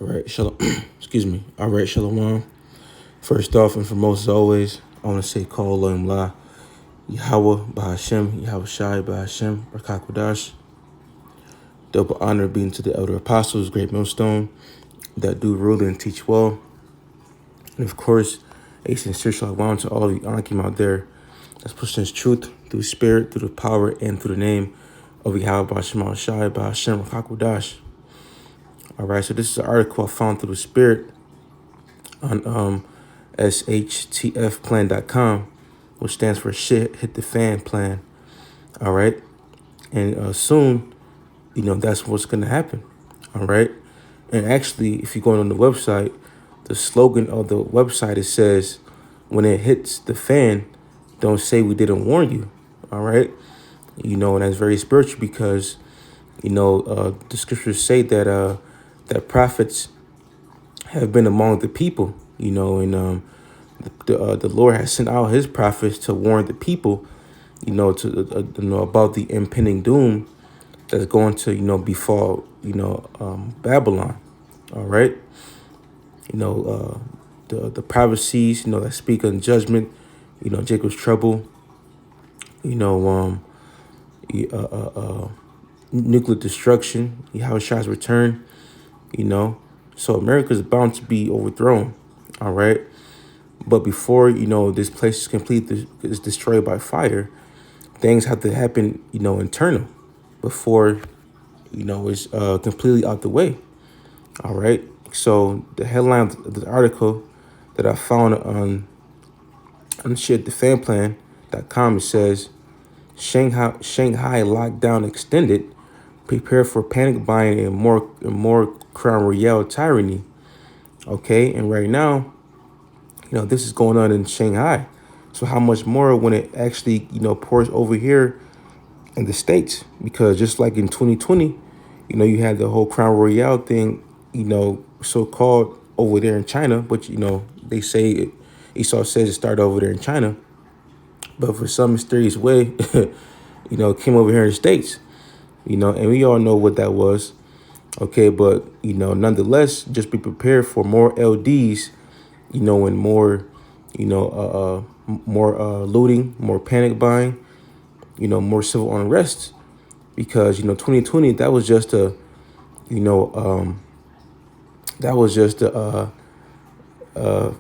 All right, shalom. Excuse me. All right, shalom. First off and foremost, as always, I want to say call Elohim La, Yahweh, Bahashem, Yahweh Shai, Bahashem, Rakakwadash. Double honor being to the elder apostles, great millstone, that do rule and teach well. And of course, a sincere shalom to all of you Ankim out there that's pushing this truth through spirit, through the power, and through the name of Yahweh, Bahashem, Shai, Bahashem, Rakakwadash. All right, so this is an article I found through the spirit on shtfplan.com, which stands for shit hit the fan plan. All right. And soon, that's what's going to happen. All right. And actually, if you're going on the website, the slogan of the website, it says, when it hits the fan, don't say we didn't warn you. All right. And that's very spiritual because, the scriptures say that that prophets have been among the people, and the Lord has sent out his prophets to warn the people, about the impending doom that's going to, befall, Babylon. All right. The prophecies, that speak on judgment, Jacob's trouble, nuclear destruction, Yahushua's return, So America is bound to be overthrown. All right. But before, this place is is destroyed by fire, things have to happen, internal before, it's completely out the way. All right. So the headline of the article that I found on shitthefanplan.com, it says, Shanghai lockdown extended, prepare for panic buying and more Crown Royale tyranny. Okay. And right now, this is going on in Shanghai. So how much more when it actually, pours over here in the States? Because just like in 2020, you had the whole Crown Royale thing, so-called over there in China, but, they say Esau says it started over there in China. But for some mysterious way, it came over here in the States, and we all know what that was. Okay, but, nonetheless, just be prepared for more LDs, and more, more looting, more panic buying, more civil unrest, because 2020 that was just a, a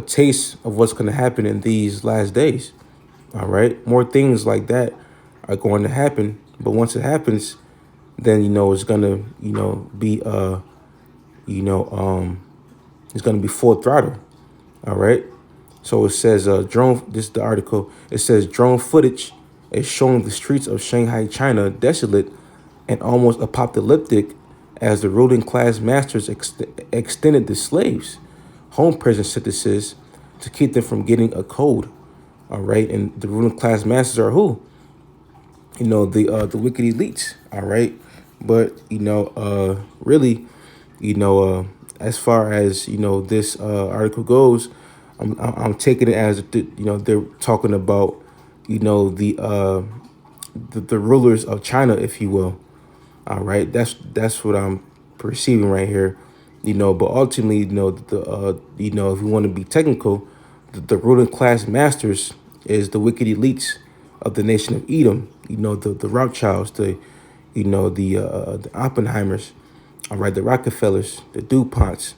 taste of what's going to happen in these last days. All right, more things like that are going to happen, but once it happens, then it's gonna be it's gonna be full throttle. All right. So it says drone. This is the article. It says drone footage is showing the streets of Shanghai, China, desolate and almost apocalyptic as the ruling class masters extended the slaves' home prison sentences to keep them from getting a cold. All right. And the ruling class masters are who? The wicked elites. All right. But, really, as far as, this article goes, I'm taking it as, they're talking about, the rulers of China, if you will. All right. That's what I'm perceiving right here, but ultimately, if we want to be technical, the ruling class masters is the wicked elites of the nation of Edom, the Rothschilds, the Oppenheimers, all right, the Rockefellers, the DuPonts,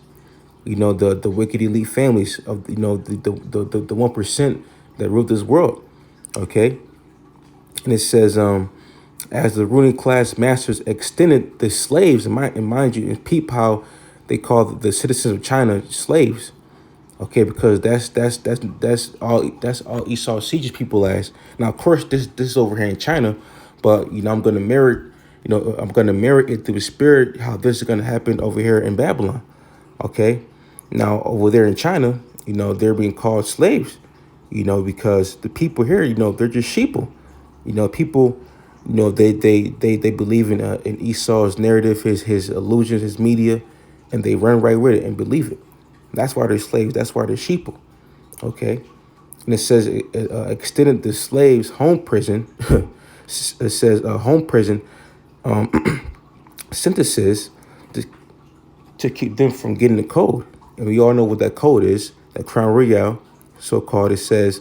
the wicked elite families of, the 1% that rule this world. Okay. And it says, as the ruling class masters extended the slaves, and mind you, and peep how they call the citizens of China slaves. Okay, because that's all Esau sees people as. Now, of course, this is over here in China, but I'm gonna mirror, I'm gonna mirror it through the spirit how this is gonna happen over here in Babylon. Okay, now over there in China, they're being called slaves, because the people here, they're just sheeple. People, they believe in Esau's narrative, his illusions, his media, and they run right with it and believe it. That's why they're slaves. That's why they're sheeple. Okay. And it says extended the slaves' home prison. It says home prison sentences to keep them from getting the code. And we all know what that code is, that Crown Royale, so-called. It says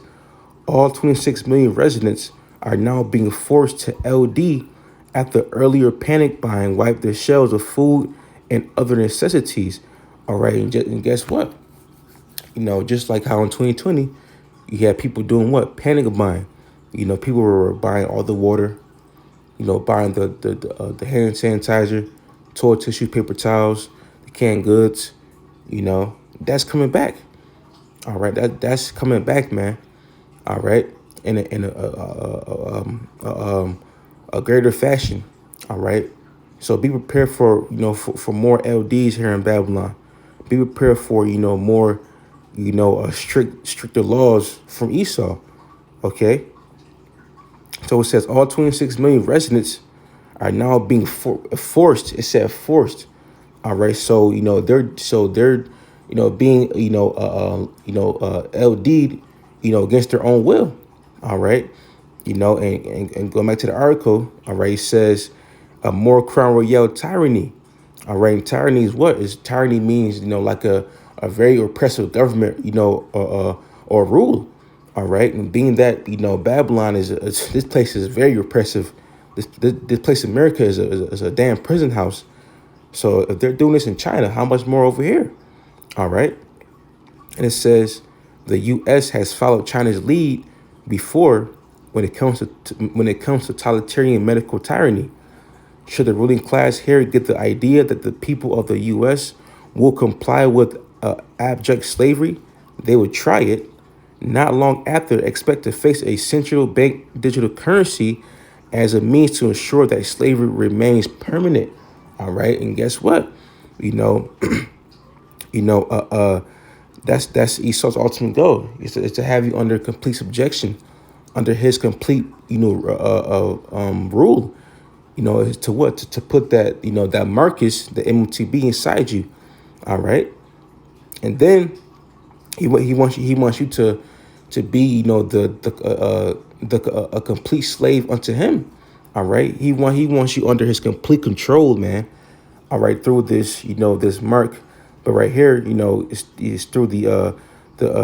all 26 million residents are now being forced to LD after earlier panic buying wiped their shelves of food and other necessities. All right, and guess what? Just like how in 2020, you had people doing what? Panic buying. People were buying all the water, buying the hand sanitizer, toilet tissue, paper towels, the canned goods. That's coming back. All right, that's coming back, man. All right, in a greater fashion. All right, so be prepared for for more LDs here in Babylon. Be prepared for more stricter laws from Esau. Okay, so it says all 26 million residents are now being forced. It said forced. All right, so they're being LD'd against their own will. All right, and going back to the article. All right, it says more Crown Royale tyranny. All right, and tyranny is what? Is tyranny means like a very oppressive government or rule. All right, and being that Babylon is this place is very oppressive. This place, America, is a damn prison house. So if they're doing this in China, how much more over here? All right. And it says the U.S. has followed China's lead before when it comes to totalitarian medical tyranny. Should the ruling class here get the idea that the people of the U.S. will comply with abject slavery, they would try it. Not long after, expect to face a central bank digital currency as a means to ensure that slavery remains permanent. All right, and guess what? You know, that's Esau's ultimate goal. Is to have you under complete subjection, under his complete rule. Is to what? To put that that Marcus, the MTB inside you. All right, and then he wants you to be a complete slave unto him. All right, he wants you under his complete control, man. All right, through this this mark, but right here is through the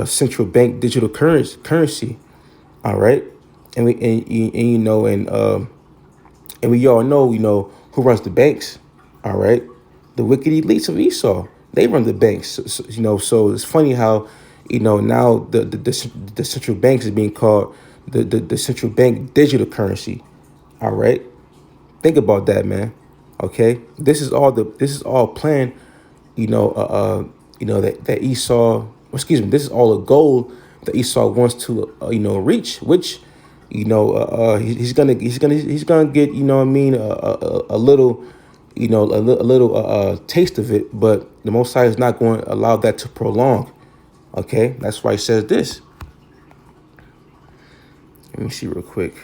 central bank digital currency. All right, and we and we all know who runs the banks. All right, the wicked elites of Esau, they run the banks. So it's funny how now the central banks is being called the central bank digital currency. All right, think about that, man. Okay, this is all planned. That Esau. Excuse me. This is all a goal that Esau wants to reach, which he's gonna get what I mean a little taste of it, but the Most High is not going to allow that to prolong. Okay, that's why he says this. Let me see real quick.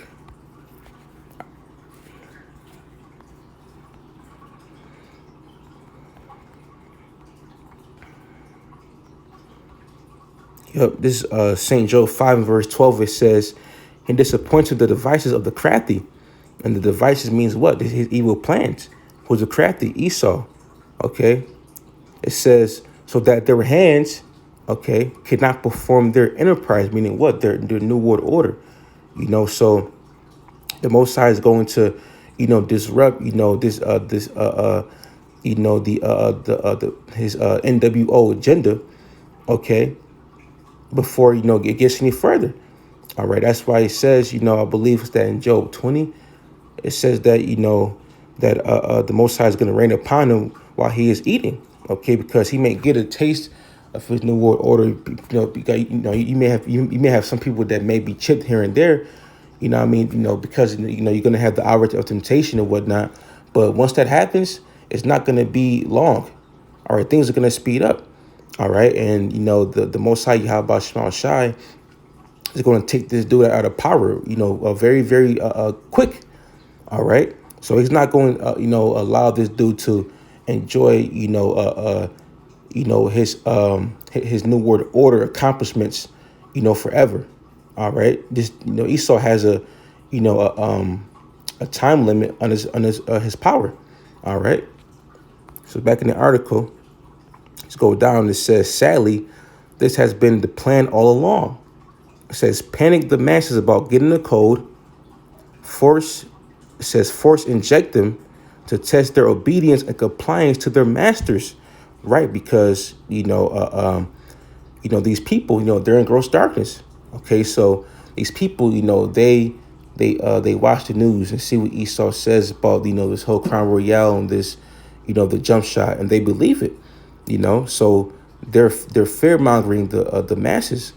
Yep, this is St. Job 5 and verse 12. It says, "And disappointed the devices of the crafty." And the devices means what? His evil plans. Who's the crafty? Esau. Okay. It says, so that their hands, okay, could not perform their enterprise, meaning what? Their new world order. So the Most High is going to, disrupt, his NWO agenda, okay, before it gets any further. All right, that's why it says, I believe it's that in Job 20, it says that that the Most High is going to rain upon him while he is eating, okay, because he may get a taste of his new world order. Because you may have some people that may be chipped here and there, what I mean, because you're going to have the hour of temptation and whatnot. But once that happens, it's not going to be long. All right, things are going to speed up. All right, and the Most High Yahweh Shema Shai is going to take this dude out of power, very, very quick. All right, so he's not going allow this dude to enjoy his new world order accomplishments forever. All right, this Esau has a time limit on his power. All right, so back in the article. Let's go down. It says, sadly, this has been the plan all along. It says, panic the masses about getting the code, force, it says, force inject them to test their obedience and compliance to their masters, right? Because, these people, they're in gross darkness. Okay, so these people, they watch the news and see what Esau says about, this whole crown royale and this, the jump shot, and they believe it. So they're fear mongering the masses,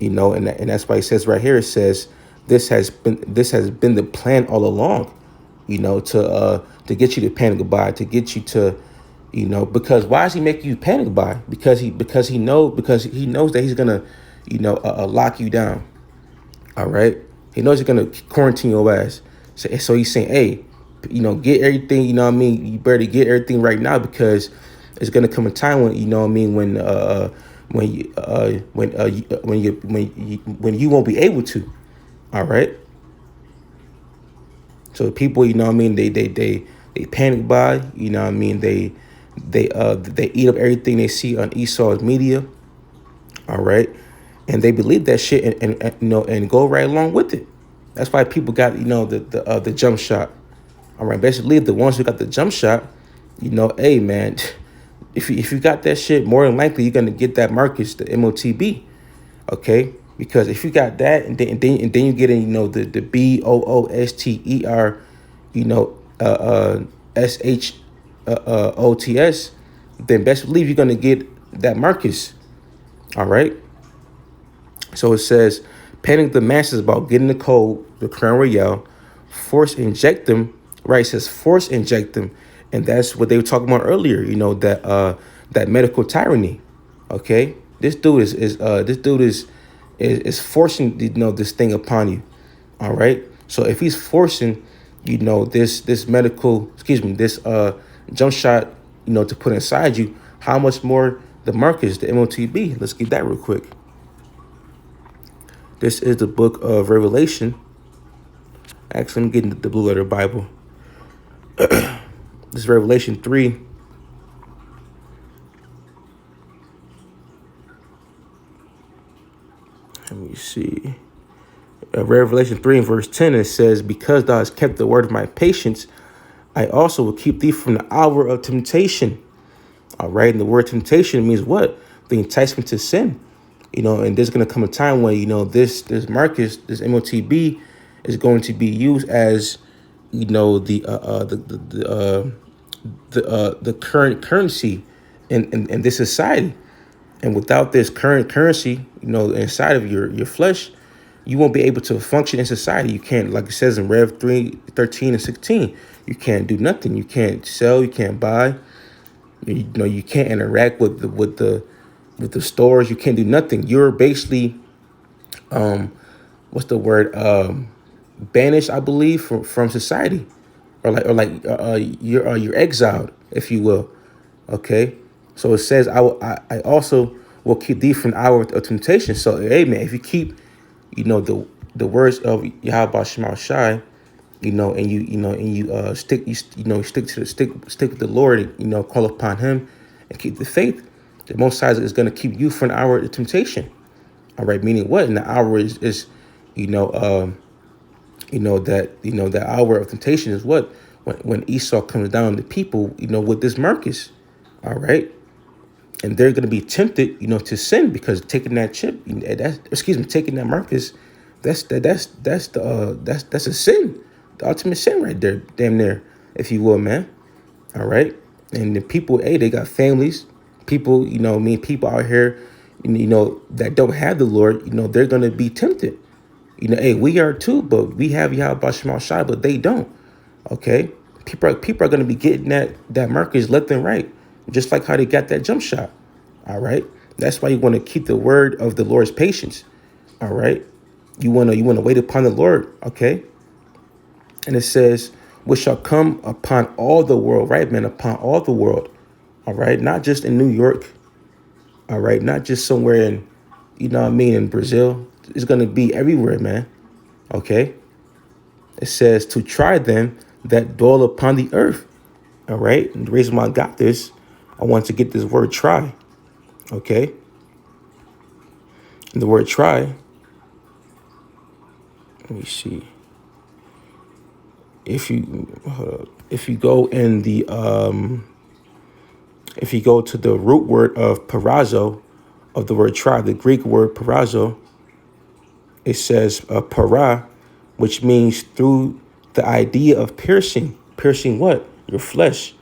and that's why he says right here, it says this has been the plan all along, to get you to panic buy, to get you to, because why is he making you panic buy? Because he knows that he's gonna, lock you down. All right, he knows he's gonna quarantine your ass. So he's saying, hey, get everything. You know what I mean? You better get everything right now, because it's gonna come a time when, when you won't be able to. All right. So people, they panic buy, they eat up everything they see on Esau's media. All right. And they believe that shit, and go right along with it. That's why people got, the jump shot. All right. Basically, the ones who got the jump shot, hey man, if you got that shit, more than likely you're gonna get that Marcus, the MOTB. Okay. Because if you got that, and then you get in, the BOOSTER, SHOTS, then best believe you're gonna get that Marcus. All right. So it says, panic the masses about getting the code, the crown royale, force inject them. Right. It says force inject them, and that's what they were talking about earlier. That medical tyranny. Okay. This dude is forcing, this thing upon you. All right. So if he's forcing, this medical, this jump shot, to put inside you, how much more the Marcus, the MOTB? Let's get that real quick. This is the book of Revelation. Actually, I'm getting the Blue Letter Bible. This is Revelation 3. Let me see. Revelation 3 and verse 10, it says, because thou hast kept the word of my patience, I also will keep thee from the hour of temptation. All right. And the word temptation means what? The enticement to sin. And there's going to come a time when, this Marcus, this MOTB, is going to be used as, the current currency in this society. And without this current currency, inside of your flesh, you won't be able to function in society. You can't, like it says in Rev 3:13 and 16, you can't do nothing. You can't sell. You can't buy. You can't interact with the stores. You can't do nothing. You're basically, what's the word? Banished, I believe, from society, you're exiled, if you will. Okay. So it says, I also will keep thee from the hour of temptation. So, hey man, if you keep, the words of Yahweh Shema Shai, and you stick with the Lord, call upon Him and keep the faith, the Most High is going to keep you from the hour of temptation. All right, meaning what? And the hour is that hour of temptation is what? When Esau comes down to people, with this Marcus. All right. And they're going to be tempted, to sin, because taking that chip, taking that Marcus, that's a sin, the ultimate sin right there, damn near, if you will, man. All right. And the people, hey, they got families, people, people out here, that don't have the Lord, they're going to be tempted. Hey, we are too, but we have Yahweh Shema Shai, but they don't. Okay. People are going to be getting that Marcus left and right, just like how they got that jump shot. All right. That's why you want to keep the word of the Lord's patience. All right. You want to wait upon the Lord. Okay. And it says, which shall come upon all the world, right, man, upon all the world. All right. Not just in New York. All right. Not just somewhere in, in Brazil. It's going to be everywhere, man. Okay. It says to try them that dwell upon the earth. All right. And the reason why I got this, I want to get this word try. Okay. And the word try, let me see. If you go in the if you go to the root word of parazo, of the word try, the Greek word parazo, it says para, which means through the idea of piercing. Piercing what? Your flesh.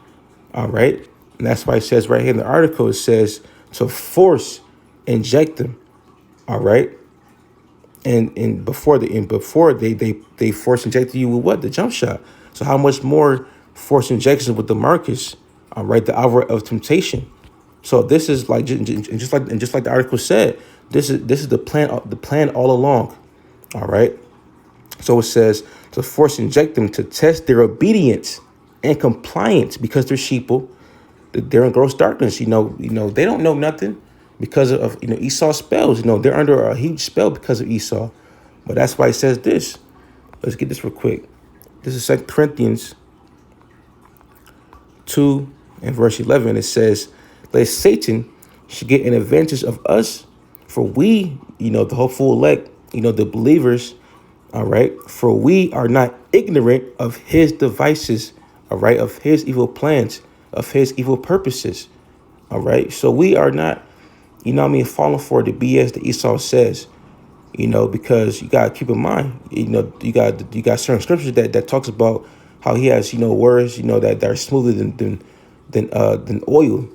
All right. And that's why it says right here in the article, it says to force inject them. All right. And before they force injected you with what? The jump shot. So how much more force injections with the Marcus? All right, the hour of temptation. So this is like just like the article said, this is the plan all along. All right. So it says to force inject them to test their obedience and compliance because they're sheeple. They're in gross darkness. They don't know nothing because of Esau's spells. They're under a huge spell because of Esau. But that's why it says this. Let's get this real quick. This is 2 Corinthians 2 and verse 11. It says, lest Satan should get an advantage of us, for we, the hopeful elect, the believers, all right, for we are not ignorant of his devices, all right, of his evil plans, of his evil purposes, all right. So we are not, falling for the BS that Esau says, because you got to keep in mind, you got certain scriptures that talks about how he has, words, that are smoother than oil,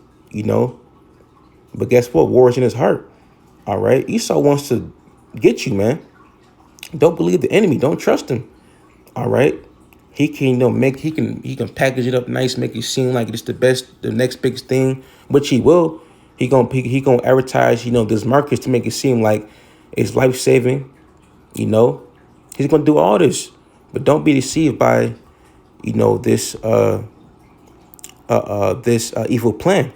But guess what? War is in his heart. All right. Esau wants to get you, man. Don't believe the enemy. Don't trust him. All right. He can, he can package it up nice, make it seem like it's the next biggest thing, which he will. He gonna advertise, this Marcus to make it seem like it's life saving. He's gonna do all this, but don't be deceived by, this evil plan.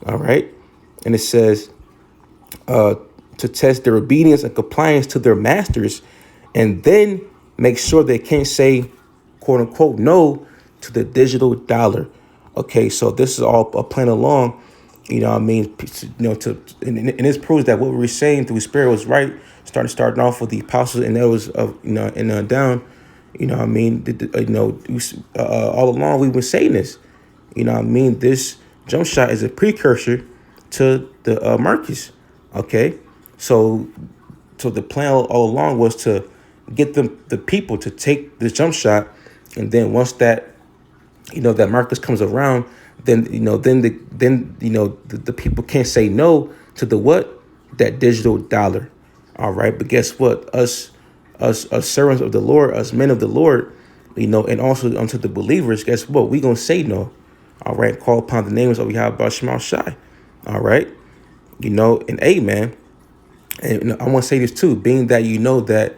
All right. And it says to test their obedience and compliance to their masters, and then make sure they can't say, quote unquote, no to the digital dollar. So this is all a plan along, and this proves that what we were saying through Spirit was right. Starting off with the apostles and those of, and down, all along we've been saying this. This jump shot is a precursor to the Marcus. Okay, so the plan all along was to get the people to take this jump shot, and then once that that Marcus comes around, then the people can't say no to the what? That digital dollar. All right, but guess what? Us servants of the Lord, us men of the Lord, and also unto the believers, guess what? We gonna say no. All right, call upon the names of Yahweh Shema Shai. All right, and amen. And I want to say this too, being that that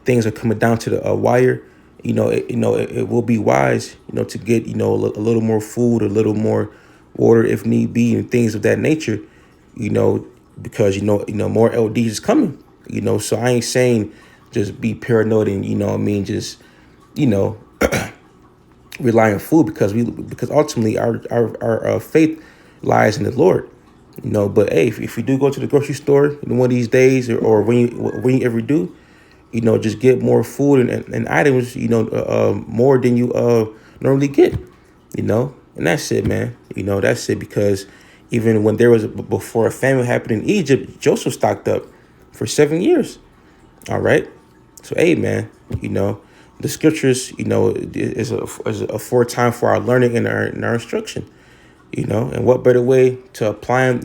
things are coming down to the wire. It will be wise, to get a little more food, a little more water if need be, and things of that nature. Because more LDs is coming. So I ain't saying just be paranoid and just rely on food because ultimately our faith lies in the Lord. But hey, if you do go to the grocery store one of these days, or when you ever do, just get more food and items, more than you normally get, and that's it, man. That's it, because even when there was before a famine happened in Egypt, Joseph stocked up for 7 years. All right. So, hey, man, the scriptures, is a foretime for our learning and our instruction. And what better way to apply them,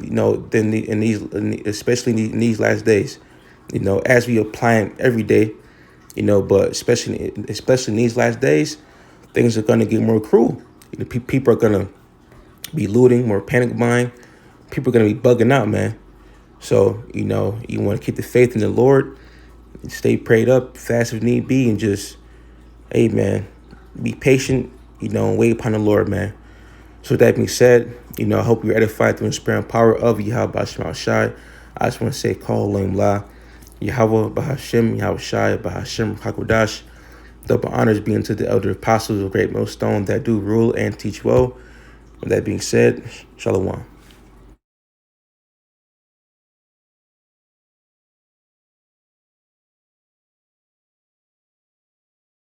than especially in these last days, as we apply them every day, but especially in these last days, things are going to get more cruel. People are going to be looting, more panic buying. People are going to be bugging out, man. So, you want to keep the faith in the Lord, stay prayed up, fast if need be, and just, hey, man, be patient, and wait upon the Lord, man. So with that being said, I hope you're edified through the spirit and power of Yahweh Shema Shai. I just want to say, call Lam La, Yahweh Bahashem, Yahweh Shai, Bahashem Hakodash. Double honors being to the elder apostles of Great Millstone that do rule and teach well. With that being said, Shalom.